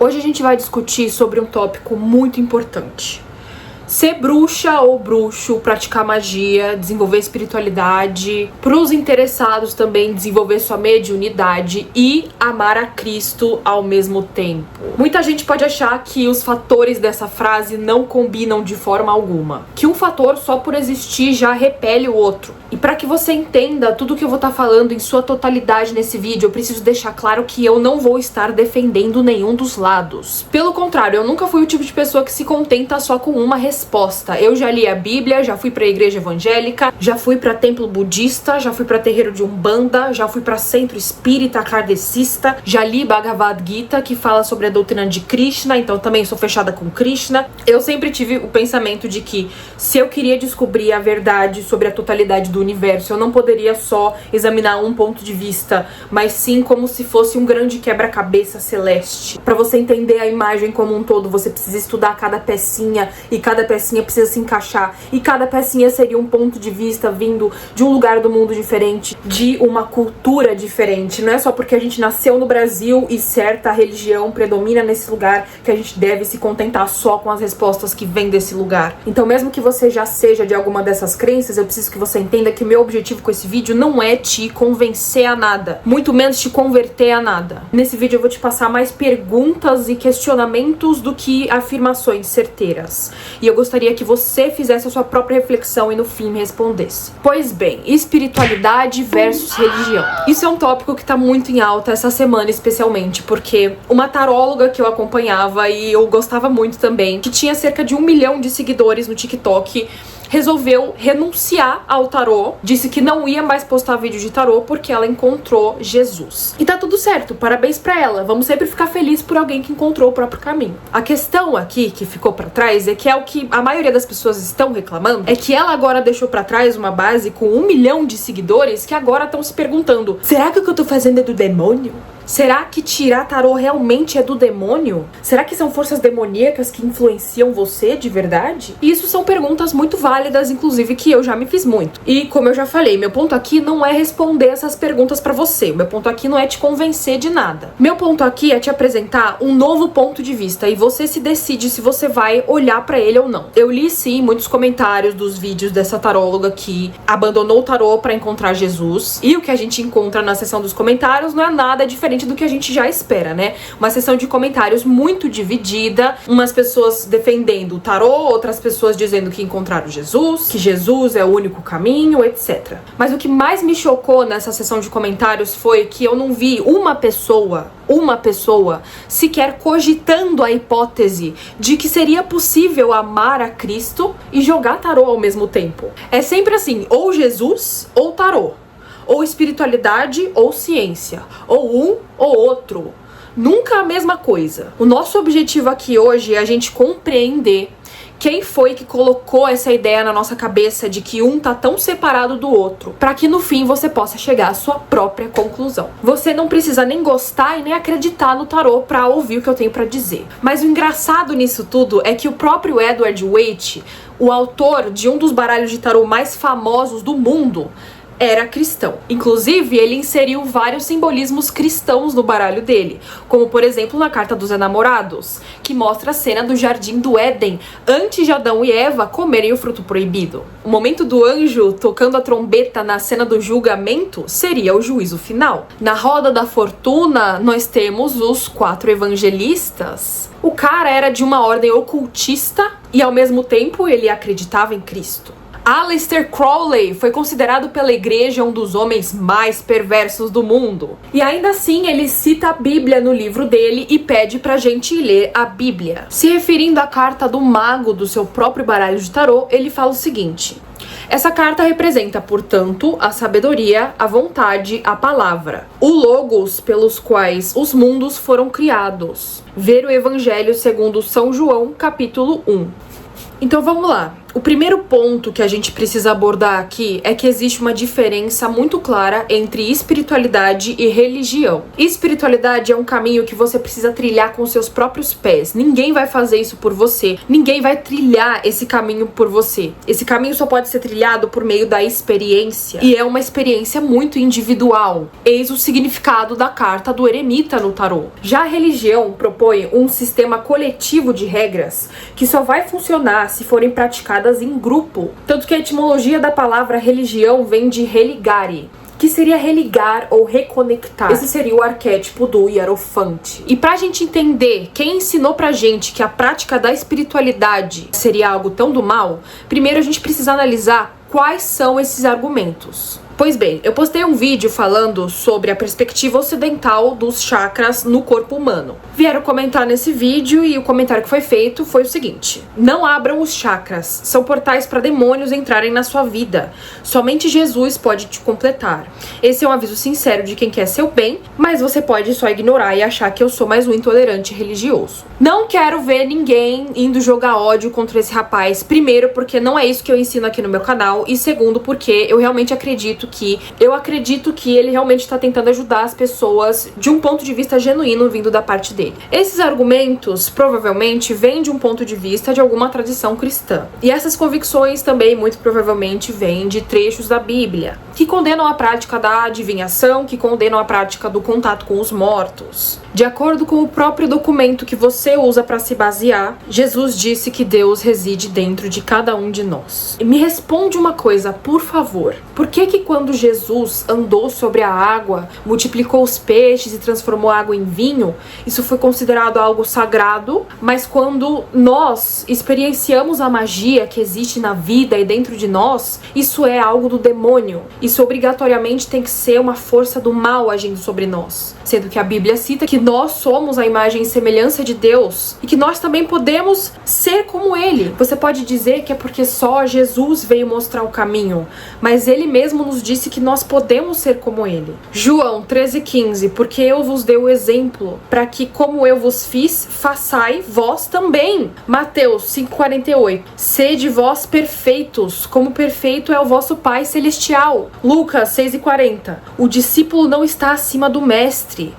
Hoje a gente vai discutir sobre um tópico muito importante. Ser bruxa ou bruxo, praticar magia, desenvolver espiritualidade, para os interessados também desenvolver sua mediunidade e amar a Cristo ao mesmo tempo. Muita gente pode achar que os fatores dessa frase não combinam de forma alguma, que um fator só por existir já repele o outro. E para que você entenda tudo que eu vou estar falando em sua totalidade nesse vídeo, eu preciso deixar claro que eu não vou estar defendendo nenhum dos lados. Pelo contrário, eu nunca fui o tipo de pessoa que se contenta só com uma resposta. Eu já li a Bíblia, já fui pra igreja evangélica, já fui pra templo budista, já fui pra terreiro de Umbanda, já fui pra centro espírita kardecista, já li Bhagavad Gita, que fala sobre a doutrina de Krishna, então também sou fechada com Krishna. Eu sempre tive o pensamento de que se eu queria descobrir a verdade sobre a totalidade do universo, eu não poderia só examinar um ponto de vista, mas sim como se fosse um grande quebra-cabeça celeste. Pra você entender a imagem como um todo, você precisa estudar cada pecinha, e cada pecinha precisa se encaixar, e cada pecinha seria um ponto de vista vindo de um lugar do mundo diferente, de uma cultura diferente. Não é só porque a gente nasceu no Brasil e certa religião predomina nesse lugar que a gente deve se contentar só com as respostas que vêm desse lugar. Então, mesmo que você já seja de alguma dessas crenças, eu preciso que você entenda que o meu objetivo com esse vídeo não é te convencer a nada, muito menos te converter a nada. Nesse vídeo eu vou te passar mais perguntas e questionamentos do que afirmações certeiras. E eu gostaria que você fizesse a sua própria reflexão e no fim me respondesse. Pois bem, espiritualidade versus religião. Isso é um tópico que tá muito em alta essa semana, especialmente porque uma taróloga que eu acompanhava e eu gostava muito também, que tinha cerca de 1 milhão de seguidores no TikTok, resolveu renunciar ao tarô, disse que não ia mais postar vídeo de tarô porque ela encontrou Jesus. E tá tudo certo, parabéns pra ela, vamos sempre ficar felizes por alguém que encontrou o próprio caminho. A questão aqui, que ficou pra trás, é que é o que a maioria das pessoas estão reclamando, é que ela agora deixou pra trás uma base com 1 milhão de seguidores que agora estão se perguntando: será que o que eu tô fazendo é do demônio? Será que tirar tarô realmente é do demônio? Será que são forças demoníacas que influenciam você de verdade? E isso são perguntas muito válidas, inclusive, que eu já me fiz muito. E como eu já falei, meu ponto aqui não é responder essas perguntas pra você. Meu ponto aqui não é te convencer de nada. Meu ponto aqui é te apresentar um novo ponto de vista e você se decide se você vai olhar pra ele ou não. Eu li sim muitos comentários dos vídeos dessa taróloga que abandonou o tarô pra encontrar Jesus. E o que a gente encontra na seção dos comentários não é nada diferente do que a gente já espera, né? Uma sessão de comentários muito dividida, umas pessoas defendendo o tarô, outras pessoas dizendo que encontraram Jesus, que Jesus é o único caminho, etc. Mas o que mais me chocou nessa sessão de comentários foi que eu não vi uma pessoa sequer cogitando a hipótese de que seria possível amar a Cristo e jogar tarô ao mesmo tempo. É sempre assim, ou Jesus ou tarô. Ou espiritualidade ou ciência, ou um ou outro, nunca a mesma coisa. O nosso objetivo aqui hoje é a gente compreender quem foi que colocou essa ideia na nossa cabeça de que um tá tão separado do outro, para que no fim você possa chegar à sua própria conclusão. Você não precisa nem gostar e nem acreditar no tarô para ouvir o que eu tenho para dizer. Mas o engraçado nisso tudo é que o próprio Edward Waite, o autor de um dos baralhos de tarô mais famosos do mundo, era cristão. Inclusive, ele inseriu vários simbolismos cristãos no baralho dele, como por exemplo na Carta dos Enamorados, que mostra a cena do Jardim do Éden, antes de Adão e Eva comerem o fruto proibido. O momento do anjo tocando a trombeta na cena do julgamento seria o juízo final. Na Roda da Fortuna, nós temos os 4 evangelistas. O cara era de uma ordem ocultista e ao mesmo tempo ele acreditava em Cristo. Aleister Crowley foi considerado pela igreja um dos homens mais perversos do mundo. E ainda assim ele cita a Bíblia no livro dele e pede pra gente ler a Bíblia. Se referindo à carta do mago do seu próprio baralho de tarô, ele fala o seguinte: essa carta representa, portanto, a sabedoria, a vontade, a palavra, o logos pelos quais os mundos foram criados. Ver o Evangelho segundo São João, capítulo 1. Então vamos lá. O primeiro ponto que a gente precisa abordar aqui é que existe uma diferença muito clara entre espiritualidade e religião. Espiritualidade é um caminho que você precisa trilhar com seus próprios pés. Ninguém vai fazer isso por você. Ninguém vai trilhar esse caminho por você. Esse caminho só pode ser trilhado por meio da experiência. E é uma experiência muito individual. Eis o significado da carta do eremita no tarô. Já a religião propõe um sistema coletivo de regras que só vai funcionar se forem praticadas em grupo. Tanto que a etimologia da palavra religião vem de religare, que seria religar ou reconectar. Esse seria o arquétipo do hierofante. E pra gente entender quem ensinou pra gente que a prática da espiritualidade seria algo tão do mal, primeiro a gente precisa analisar quais são esses argumentos. Pois bem, eu postei um vídeo falando sobre a perspectiva ocidental dos chakras no corpo humano. Vieram comentar nesse vídeo e o comentário que foi feito foi o seguinte: não abram os chakras, são portais para demônios entrarem na sua vida. Somente Jesus pode te completar. Esse é um aviso sincero de quem quer seu bem, mas você pode só ignorar e achar que eu sou mais um intolerante religioso. Não quero ver ninguém indo jogar ódio contra esse rapaz, primeiro porque não é isso que eu ensino aqui no meu canal, e segundo porque eu realmente acredito que ele realmente está tentando ajudar as pessoas de um ponto de vista genuíno vindo da parte dele. Esses argumentos provavelmente vêm de um ponto de vista de alguma tradição cristã. E essas convicções também muito provavelmente vêm de trechos da Bíblia, que condenam a prática da adivinhação, que condenam a prática do contato com os mortos. De acordo com o próprio documento que você usa para se basear, Jesus disse que Deus reside dentro de cada um de nós. E me responde uma coisa, por favor. Por que quando Jesus andou sobre a água, multiplicou os peixes e transformou a água em vinho, isso foi considerado algo sagrado, mas quando nós experienciamos a magia que existe na vida e dentro de nós, isso é algo do demônio. Isso obrigatoriamente tem que ser uma força do mal agindo sobre nós. Sendo que a Bíblia cita que nós somos a imagem e semelhança de Deus e que nós também podemos ser como Ele. Você pode dizer que é porque só Jesus veio mostrar o caminho, mas Ele mesmo nos disse que nós podemos ser como Ele. João 13,15, porque eu vos dei o exemplo, para que como eu vos fiz, façai vós também. Mateus 5,48, sede vós perfeitos, como perfeito é o vosso Pai Celestial. Lucas 6,40, o discípulo não está acima do mestre.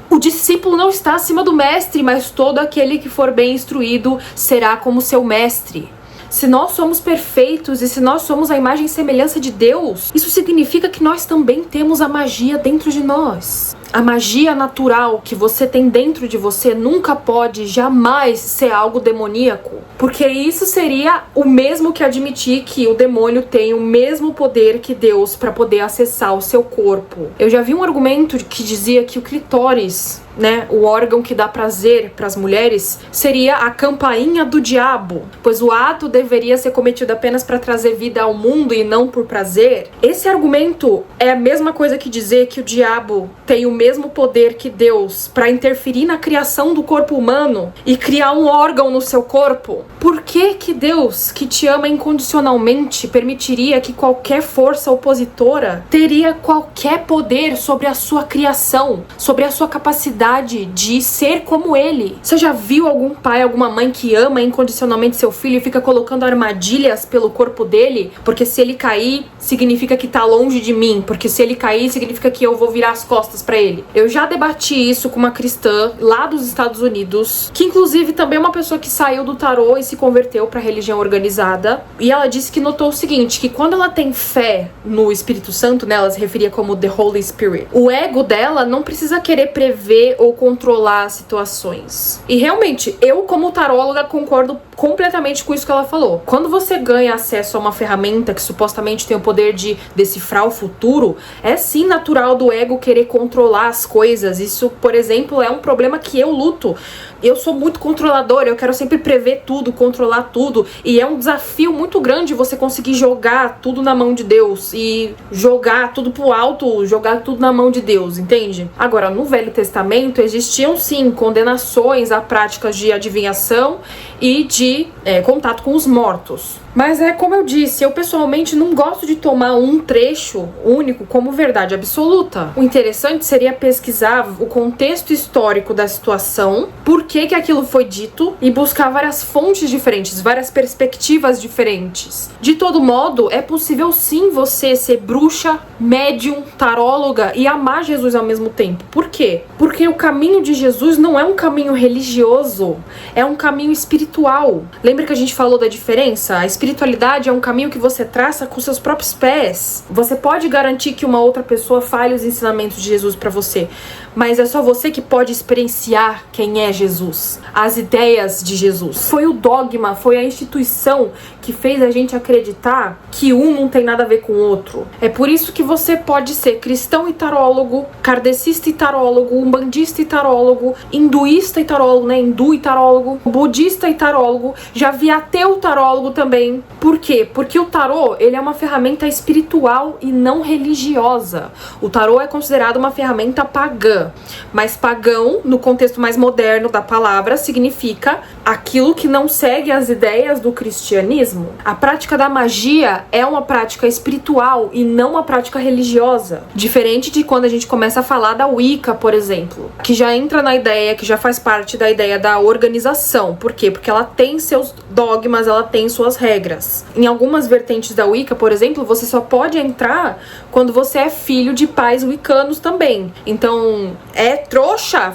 O discípulo não está acima do mestre, mas todo aquele que for bem instruído será como seu mestre. Se nós somos perfeitos e se nós somos a imagem e semelhança de Deus, isso significa que nós também temos a magia dentro de nós. A magia natural que você tem dentro de você nunca pode, jamais ser algo demoníaco. Porque isso seria o mesmo que admitir que o demônio tem o mesmo poder que Deus para poder acessar o seu corpo. Eu já vi um argumento que dizia que o clitóris, né, o órgão que dá prazer para as mulheres, seria a campainha do diabo, pois o ato deveria ser cometido apenas para trazer vida ao mundo e não por prazer. Esse argumento é a mesma coisa que dizer que o diabo tem o mesmo poder que Deus para interferir na criação do corpo humano e criar um órgão no seu corpo. Por que Deus, que te ama incondicionalmente, permitiria que qualquer força opositora teria qualquer poder sobre a sua criação, sobre a sua capacidade de ser como Ele? Você já viu algum pai, alguma mãe que ama incondicionalmente seu filho e fica colocando armadilhas pelo corpo dele? Porque se ele cair, significa que tá longe de mim, porque se ele cair, significa que eu vou virar as costas pra ele. Eu já debati isso com uma cristã lá dos Estados Unidos, que inclusive também é uma pessoa que saiu do tarô e se converteu pra religião organizada, e ela disse que notou o seguinte, que quando ela tem fé no Espírito Santo, né, ela se referia como The Holy Spirit, o ego dela não precisa querer prever ou controlar as situações. E realmente, eu como taróloga concordo completamente com isso que ela falou. Quando você ganha acesso a uma ferramenta que supostamente tem o poder de decifrar o futuro, é sim natural do ego querer controlar as coisas. Isso, por exemplo, é um problema que eu luto. Eu sou muito controladora, eu quero sempre prever tudo, controlar tudo, e é um desafio muito grande você conseguir jogar tudo na mão de Deus e jogar tudo pro alto, jogar tudo na mão de Deus, entende? Agora, no Velho Testamento existiam sim condenações a práticas de adivinhação e de contato com os mortos. Mas como eu disse, eu pessoalmente não gosto de tomar um trecho único como verdade absoluta. O interessante seria pesquisar o contexto histórico da situação, por que aquilo foi dito, e buscar várias fontes diferentes, várias perspectivas diferentes. De todo modo, é possível sim você ser bruxa, médium, taróloga e amar Jesus ao mesmo tempo. Por quê? Porque o caminho de Jesus não é um caminho religioso, é um caminho espiritual. Lembra que a gente falou da diferença? A espiritualidade é um caminho que você traça com seus próprios pés. Você pode garantir que uma outra pessoa fale os ensinamentos de Jesus pra você, mas é só você que pode experienciar quem é Jesus, as ideias de Jesus. Foi o dogma, foi a instituição que fez a gente acreditar que um não tem nada a ver com o outro. É por isso que você pode ser cristão e tarólogo, kardecista e tarólogo, umbandista e tarólogo, hinduísta e tarólogo, né? Hindu e tarólogo, budista e tarólogo, já vi ateu tarólogo também. Por quê? Porque o tarô, ele é uma ferramenta espiritual e não religiosa. O tarô é considerado uma ferramenta pagã, mas pagão, no contexto mais moderno da palavra, significa aquilo que não segue as ideias do cristianismo. A prática da magia é uma prática espiritual e não uma prática religiosa. Diferente de quando a gente começa a falar da Wicca, por exemplo, que já entra na ideia, que já faz parte da ideia da organização. Por quê? Porque ela tem seus dogmas, ela tem suas regras. Em algumas vertentes da Wicca, por exemplo, você só pode entrar quando você é filho de pais wiccanos também. Então,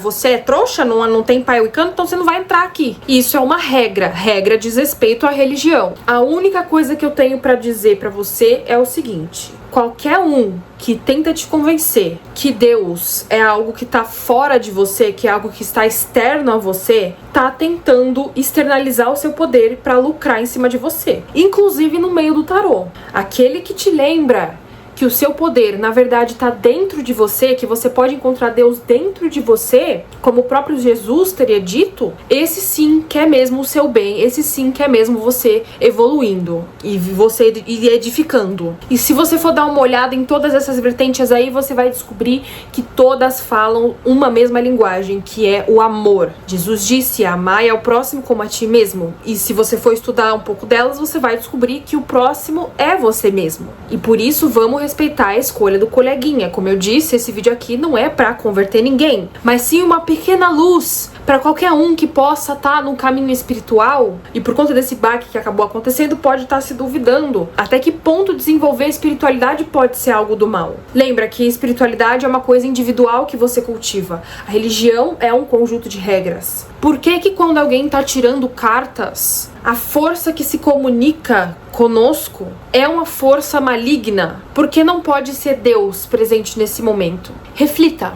você é trouxa, não tem pai wicano, então você não vai entrar aqui. Isso é uma regra diz respeito à religião. A única coisa que eu tenho pra dizer pra você é o seguinte: qualquer um que tenta te convencer que Deus é algo que tá fora de você, que é algo que está externo a você, tá tentando externalizar o seu poder pra lucrar em cima de você. Inclusive no meio do tarô. Aquele que te lembra que o seu poder, na verdade, está dentro de você, que você pode encontrar Deus dentro de você, como o próprio Jesus teria dito, esse sim quer mesmo o seu bem, esse sim quer mesmo você evoluindo e você edificando. E se você for dar uma olhada em todas essas vertentes aí, você vai descobrir que todas falam uma mesma linguagem, que é o amor. Jesus disse: amai ao próximo como a ti mesmo. E se você for estudar um pouco delas, você vai descobrir que o próximo é você mesmo. E por isso vamos respeitar a escolha do coleguinha. Como eu disse, esse vídeo aqui não é pra converter ninguém, mas sim uma pequena luz pra qualquer um que possa estar num caminho espiritual e por conta desse baque que acabou acontecendo, pode estar se duvidando até que ponto desenvolver a espiritualidade pode ser algo do mal. Lembra que espiritualidade é uma coisa individual que você cultiva. A religião é um conjunto de regras. Por que que quando alguém tá tirando cartas, a força que se comunica conosco é uma força maligna? Porque não pode ser Deus presente nesse momento? Reflita,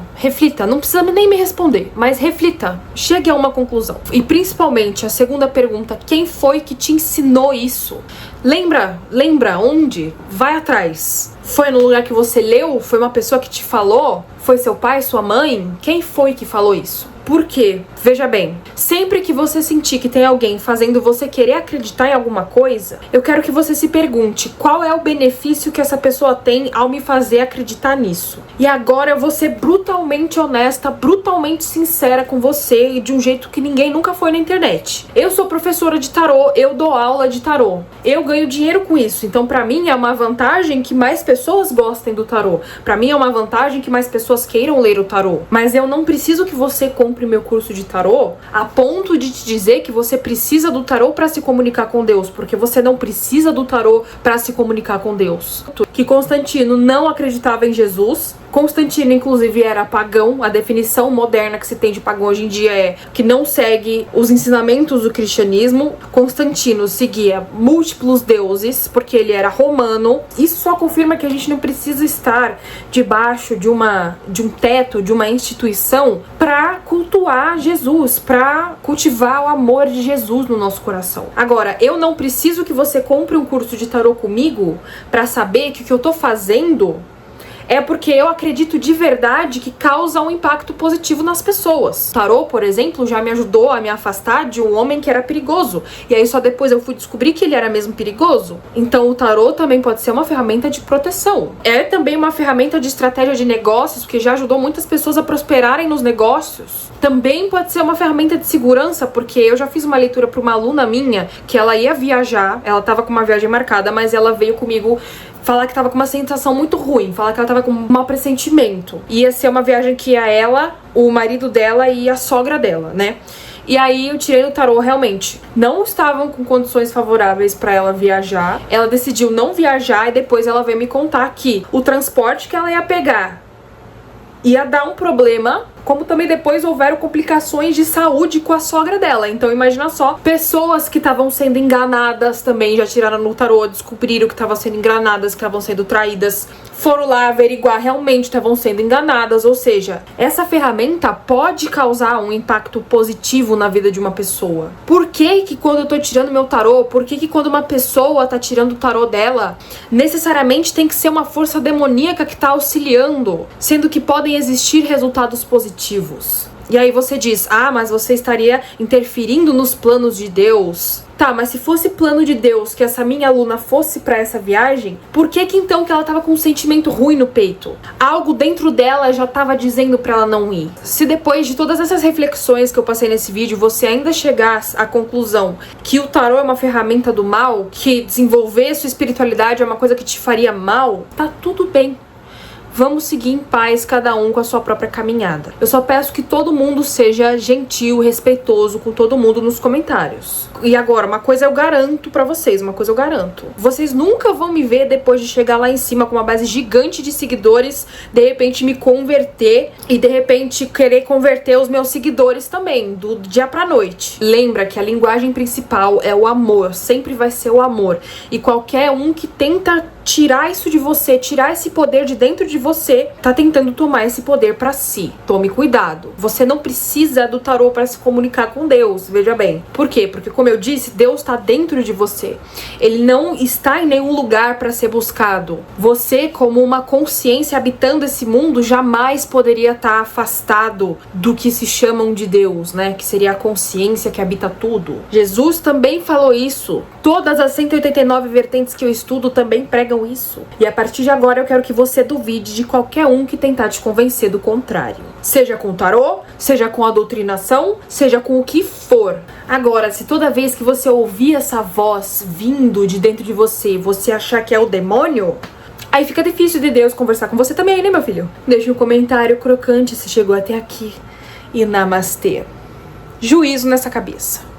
não precisa nem me responder, mas reflita, chegue a uma conclusão. E principalmente a segunda pergunta: quem foi que te ensinou isso? Lembra onde? Vai atrás. Foi no lugar que você leu? Foi uma pessoa que te falou? Foi seu pai, sua mãe? Quem foi que falou isso? Por quê? Veja bem, sempre que você sentir que tem alguém fazendo você querer acreditar em alguma coisa, eu quero que você se pergunte qual é o benefício que essa pessoa tem ao me fazer acreditar nisso. E agora eu vou ser brutalmente honesta, brutalmente sincera com você e de um jeito que ninguém nunca foi na internet. Eu sou professora de tarô, eu dou aula de tarô. Eu ganho dinheiro com isso, então pra mim é uma vantagem que mais pessoas gostem do tarô. Pra mim é uma vantagem que mais pessoas queiram ler o tarô. Mas eu não preciso que você compre meu curso de tarô a ponto de te dizer que você precisa do tarô para se comunicar com Deus, porque você não precisa do tarô para se comunicar com Deus. Que Constantino não acreditava em Jesus. Constantino, inclusive, era pagão. A definição moderna que se tem de pagão hoje em dia é que não segue os ensinamentos do cristianismo. Constantino seguia múltiplos deuses, porque ele era romano. Isso só confirma que a gente não precisa estar debaixo de um teto, de uma instituição, para cultuar Jesus, para cultivar o amor de Jesus no nosso coração. Agora, eu não preciso que você compre um curso de tarô comigo para saber que o que eu tô fazendo é porque eu acredito de verdade que causa um impacto positivo nas pessoas. O tarô, por exemplo, já me ajudou a me afastar de um homem que era perigoso. E aí só depois eu fui descobrir que ele era mesmo perigoso. Então o tarô também pode ser uma ferramenta de proteção. É também uma ferramenta de estratégia de negócios, porque já ajudou muitas pessoas a prosperarem nos negócios. Também pode ser uma ferramenta de segurança, porque eu já fiz uma leitura para uma aluna minha que ela ia viajar, ela tava com uma viagem marcada, mas ela veio comigo falar que tava com uma sensação muito ruim, falar que ela tava com um mau pressentimento. Ia ser uma viagem que ia ela, o marido dela e a sogra dela, né? E aí eu tirei no tarô, realmente não estavam com condições favoráveis pra ela viajar. Ela decidiu não viajar e depois ela veio me contar que o transporte que ela ia pegar ia dar um problema, como também depois houveram complicações de saúde com a sogra dela. Então imagina só, pessoas que estavam sendo enganadas também já tiraram no tarô, descobriram que estavam sendo enganadas, que estavam sendo traídas, foram lá averiguar, realmente estavam sendo enganadas. Ou seja, essa ferramenta pode causar um impacto positivo na vida de uma pessoa. Por que quando eu tô tirando meu tarô, por que quando uma pessoa tá tirando o tarô dela, necessariamente tem que ser uma força demoníaca que tá auxiliando, sendo que podem existir resultados positivos? E aí você diz, mas você estaria interferindo nos planos de Deus. Tá, mas se fosse plano de Deus que essa minha aluna fosse pra essa viagem, por que então que ela tava com um sentimento ruim no peito? Algo dentro dela já tava dizendo pra ela não ir. Se depois de todas essas reflexões que eu passei nesse vídeo, você ainda chegar à conclusão que o tarô é uma ferramenta do mal, que desenvolver sua espiritualidade é uma coisa que te faria mal, tá tudo bem. Vamos seguir em paz, cada um com a sua própria caminhada. Eu só peço que todo mundo seja gentil, respeitoso com todo mundo nos comentários. E agora, uma coisa eu garanto pra vocês, uma coisa eu garanto. Vocês nunca vão me ver depois de chegar lá em cima com uma base gigante de seguidores, de repente me converter e de repente querer converter os meus seguidores também, do dia pra noite. Lembra que a linguagem principal é o amor, sempre vai ser o amor. E qualquer um que tenta tirar isso de você, tirar esse poder de dentro de você, tá tentando tomar esse poder pra si. Tome cuidado. Você não precisa do tarô pra se comunicar com Deus, veja bem. Por quê? Porque, como eu disse, Deus tá dentro de você. Ele não está em nenhum lugar pra ser buscado. Você, como uma consciência habitando esse mundo, jamais poderia estar afastado do que se chamam de Deus, né? Que seria a consciência que habita tudo. Jesus também falou isso. Todas as 189 vertentes que eu estudo também pregam isso. E a partir de agora eu quero que você duvide de qualquer um que tentar te convencer do contrário. Seja com o tarô, seja com a doutrinação, seja com o que for. Agora, se toda vez que você ouvir essa voz vindo de dentro de você, você achar que é o demônio, aí fica difícil de Deus conversar com você também, né, meu filho? Deixe um comentário crocante se chegou até aqui. E namastê. Juízo nessa cabeça.